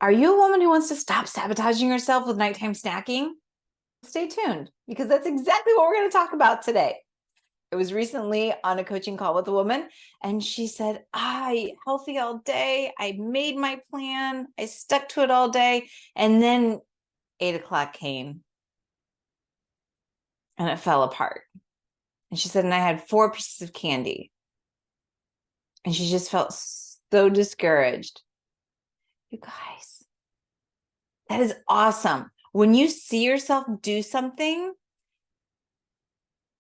Are you a woman who wants to stop sabotaging yourself with nighttime snacking? Stay tuned because that's exactly what we're going to talk about today. I was recently on a coaching call with a woman and she said, I eat healthy all day. I made my plan. I stuck to it all day. And then 8 o'clock came and it fell apart. And she said, and I had 4 pieces of candy. And she just felt so discouraged. You guys, that is awesome. When you see yourself do something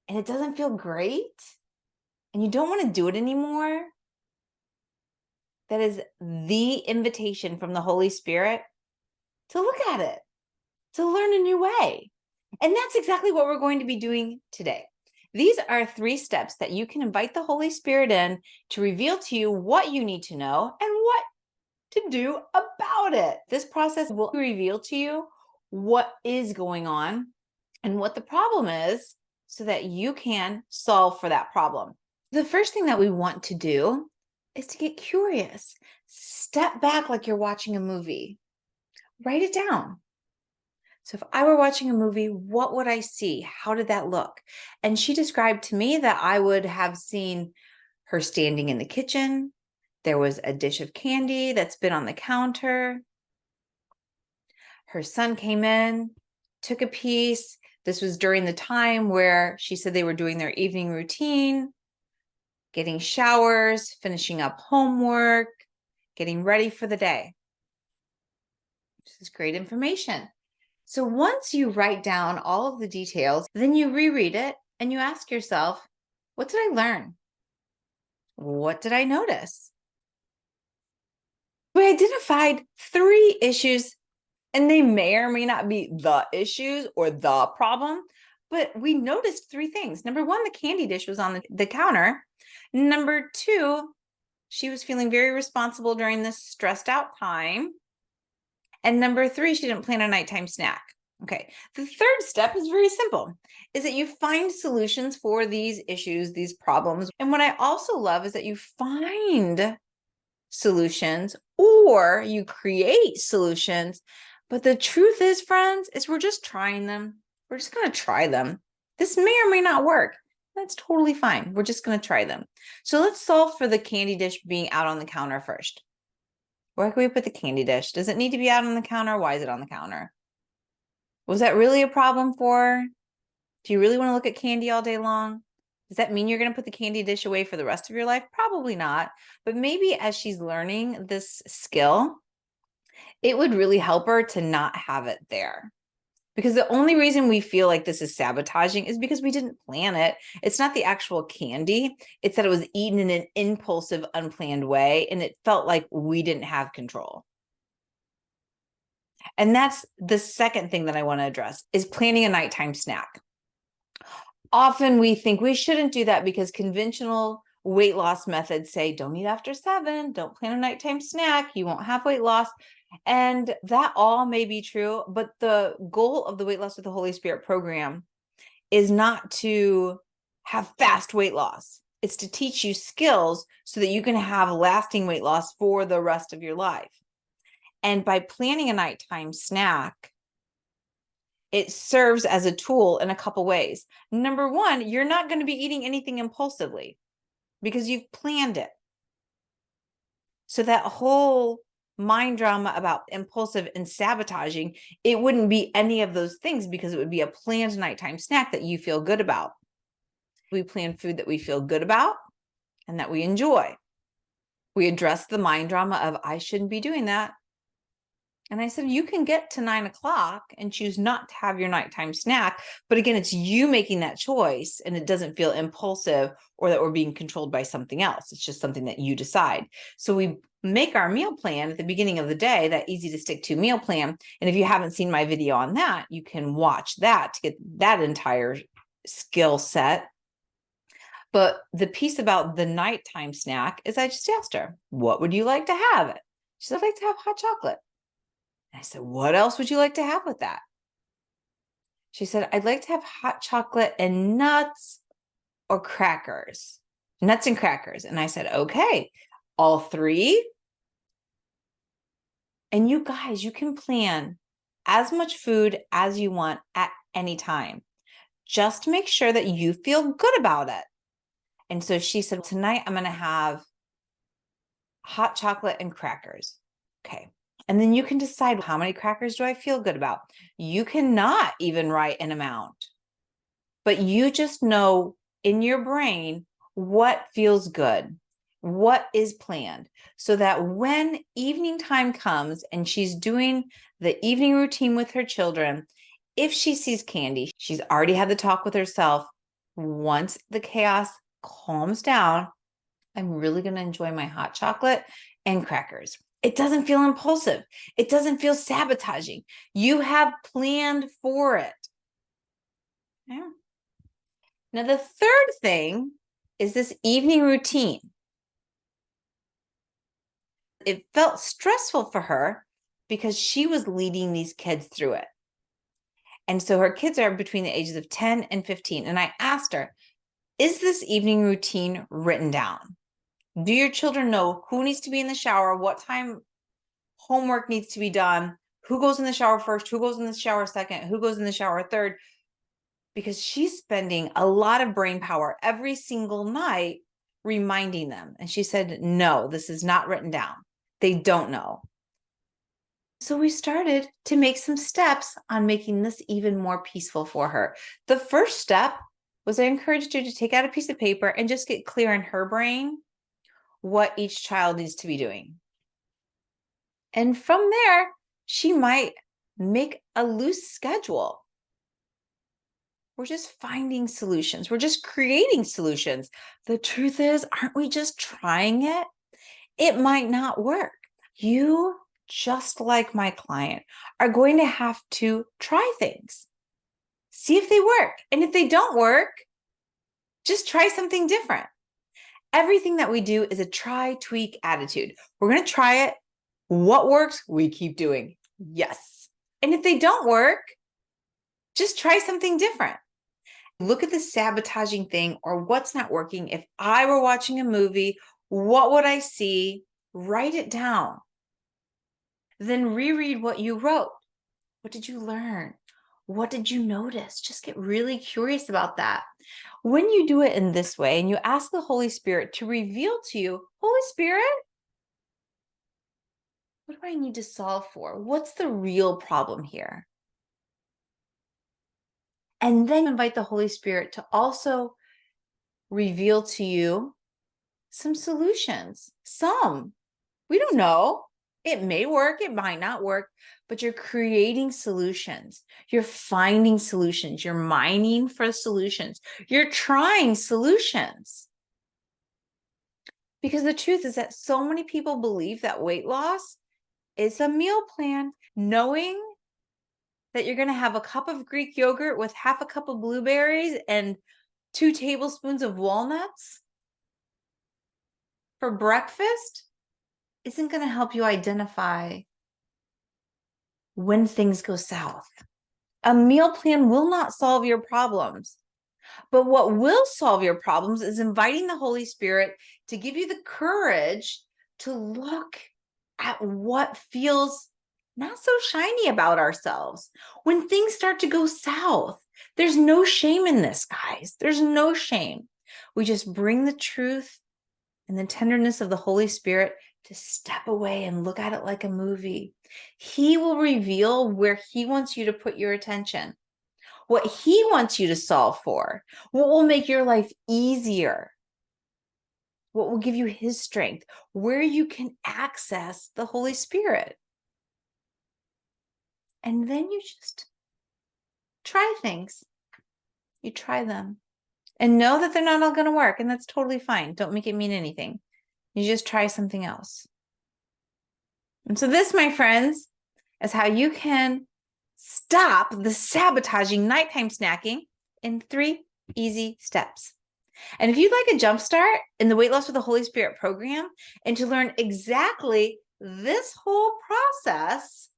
and it doesn't feel great and you don't want to do it anymore, that is the invitation from the Holy Spirit to look at it, to learn a new way. And that's exactly what we're going to be doing today. These are 3 steps that you can invite the Holy Spirit in to reveal to you what you need to know and what to do about it. This process will reveal to you what is going on and what the problem is so that you can solve for that problem. The first thing that we want to do is to get curious. Step back like you're watching a movie. Write it down. So if I were watching a movie, what would I see? How did that look? And she described to me that I would have seen her standing in the kitchen. There was a dish of candy that's been on the counter. Her son came in, took a piece. This was during the time where she said they were doing their evening routine, getting showers, finishing up homework, getting ready for the day. This is great information. So once you write down all of the details, then you reread it and you ask yourself, what did I learn? What did I notice? We identified 3 issues, and they may or may not be the issues or the problem, but we noticed 3 things. Number 1, the candy dish was on the counter. Number 2, she was feeling very responsible during this stressed out time. And number 3, she didn't plan a nighttime snack. Okay, the third step is very simple, is that you find solutions for these issues, these problems. And what I also love is that you find solutions or you create solutions. But the truth is, friends, is we're just trying them. We're just going to try them. This may or may not work. That's totally fine. We're just going to try them. So let's solve for the candy dish being out on the counter first. Where can we put the candy dish? Does it need to be out on the counter? Why is it on the counter? Was that really a problem for her? Do you really want to look at candy all day long? Does that mean you're going to put the candy dish away for the rest of your life? Probably not. But maybe as she's learning this skill, it would really help her to not have it there. Because the only reason we feel like this is sabotaging is because we didn't plan it. It's not the actual candy. It's that it was eaten in an impulsive, unplanned way, and it felt like we didn't have control. And that's the second thing that I want to address is planning a nighttime snack. Often we think we shouldn't do that because conventional weight loss methods say don't eat after 7, don't plan a nighttime snack, you won't have weight loss. And that all may be true, but the goal of the Weight Loss with the Holy Spirit program is not to have fast weight loss. It's to teach you skills so that you can have lasting weight loss for the rest of your life. And by planning a nighttime snack, it serves as a tool in a couple ways. Number 1, you're not going to be eating anything impulsively because you've planned it. So that whole mind drama about impulsive and sabotaging, it wouldn't be any of those things because it would be a planned nighttime snack that you feel good about. We plan food that we feel good about and that we enjoy. We address the mind drama of, I shouldn't be doing that. And I said, you can get to 9 o'clock and choose not to have your nighttime snack. But again, it's you making that choice and it doesn't feel impulsive or that we're being controlled by something else. It's just something that you decide. So we make our meal plan at the beginning of the day, that easy to stick to meal plan. And if you haven't seen my video on that, you can watch that to get that entire skill set. But the piece about the nighttime snack is I just asked her, what would you like to have? She said, I'd like to have hot chocolate. I said, what else would you like to have with that? She said, I'd like to have hot chocolate and nuts or crackers, nuts and crackers. And I said, okay, all 3. And you guys, you can plan as much food as you want at any time. Just make sure that you feel good about it. And so she said, tonight I'm going to have hot chocolate and crackers. Okay. And then you can decide, how many crackers do I feel good about? You cannot even write an amount, but you just know in your brain what feels good, what is planned, so that when evening time comes and she's doing the evening routine with her children, if she sees candy, she's already had the talk with herself. Once the chaos calms down, I'm really going to enjoy my hot chocolate and crackers. It doesn't feel impulsive. It doesn't feel sabotaging. You have planned for it. Yeah. Now, the third thing is this evening routine. It felt stressful for her because she was leading these kids through it. And so her kids are between the ages of 10 and 15. And I asked her, is this evening routine written down? Do your children know who needs to be in the shower, what time homework needs to be done, who goes in the shower first, who goes in the shower second, who goes in the shower third? Because she's spending a lot of brain power every single night reminding them. And she said, no, this is not written down. They don't know. So we started to make some steps on making this even more peaceful for her. The first step was I encouraged her to take out a piece of paper and just get clear in her brain what each child needs to be doing. And from there, she might make a loose schedule. We're just finding solutions. We're just creating solutions. The truth is, aren't we just trying it? It might not work. You, just like my client, are going to have to try things. See if they work. And if they don't work, just try something different. Everything that we do is a try, tweak attitude. We're going to try it. What works, we keep doing. Yes. And if they don't work, just try something different. Look at the sabotaging thing or what's not working. If I were watching a movie, what would I see? Write it down. Then reread what you wrote. What did you learn? What did you notice? Just get really curious about that. When you do it in this way and you ask the Holy Spirit to reveal to you, Holy Spirit, what do I need to solve for? What's the real problem here? And then invite the Holy Spirit to also reveal to you some solutions. We don't know. It may work, it might not work, but you're creating solutions. You're finding solutions. You're mining for solutions. You're trying solutions. Because the truth is that so many people believe that weight loss is a meal plan. Knowing that you're going to have a cup of Greek yogurt with half a cup of blueberries and 2 tablespoons of walnuts for breakfast isn't going to help you identify when things go south. A meal plan will not solve your problems. But what will solve your problems is inviting the Holy Spirit to give you the courage to look at what feels not so shiny about ourselves. When things start to go south, there's no shame in this, guys. There's no shame. We just bring the truth and the tenderness of the Holy Spirit to step away and look at it like a movie. He will reveal where he wants you to put your attention, what he wants you to solve for, what will make your life easier, what will give you his strength, where you can access the Holy Spirit. And then you just try things. You try them and know that they're not all going to work, and that's totally fine. Don't make it mean anything. You just try something else. And so this, my friends, is how you can stop the sabotaging nighttime snacking in 3 easy steps. And if you'd like a jump start in the Weight Loss with the Holy Spirit program and to learn exactly this whole process,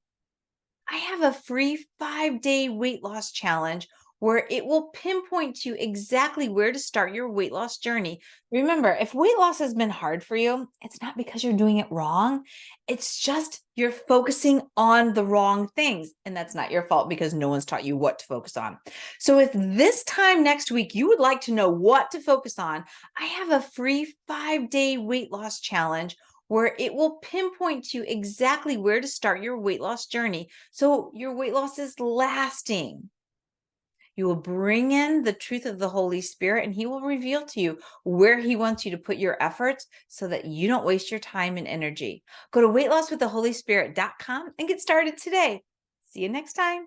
I have a free 5-day weight loss challenge where it will pinpoint to you exactly where to start your weight loss journey. Remember, if weight loss has been hard for you, it's not because you're doing it wrong. It's just you're focusing on the wrong things. And that's not your fault because no one's taught you what to focus on. So if this time next week you would like to know what to focus on, I have a free 5-day weight loss challenge where it will pinpoint to you exactly where to start your weight loss journey so your weight loss is lasting. You will bring in the truth of the Holy Spirit, and He will reveal to you where He wants you to put your efforts so that you don't waste your time and energy. Go to weightlosswiththeholyspirit.com and get started today. See you next time.